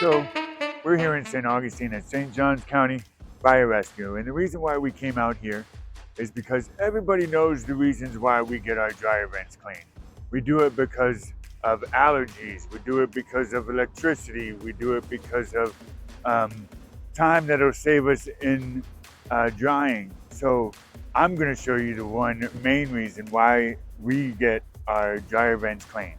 So we're here in St. Augustine at St. Johns County Fire Rescue. And the reason why we came out here is because everybody knows the reasons why we get our dryer vents cleaned. We do it because of allergies. We do it because of electricity. We do it because of time that'll save us in drying. So I'm going to show you the one main reason why we get our dryer vents cleaned.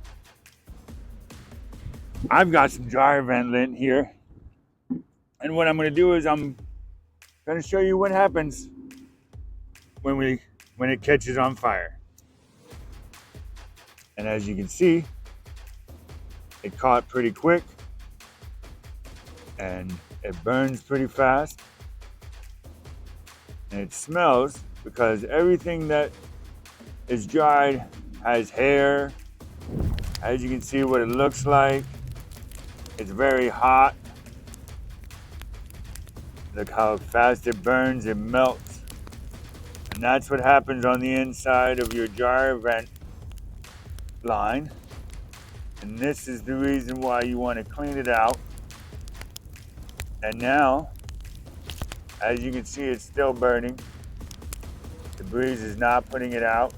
I've got some dryer vent lint here, and what I'm going to do is I'm going to show you what happens when it catches on fire. And as you can see, it caught pretty quick and it burns pretty fast, and it smells because everything that is dried has hair. As you can see what it looks like, it's very hot. Look how fast it burns, it melts. And that's what happens on the inside of your dryer vent line. And this is the reason why you want to clean it out. And now, as you can see, it's still burning. The breeze is not putting it out.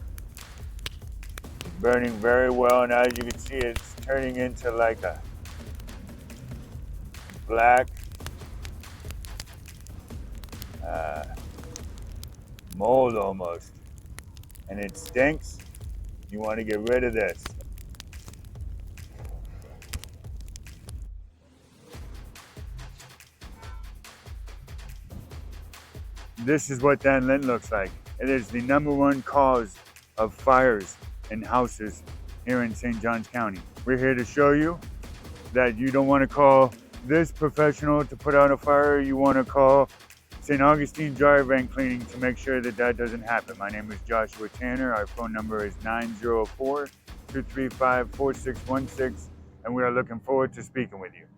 It's burning very well, and as you can see, it's turning into like a black mold almost, and it stinks. You want to get rid of this. This is what that lint looks like. It is the #1 cause of fires in houses here in St. Johns County. We're here to show you that you don't want to call this professional to put out a fire. You want to call St. Augustine Dryer Vent Cleaning to make sure that that doesn't happen. My name is Joshua Tanner. Our phone number is 904-235-4616, and we are looking forward to speaking with you.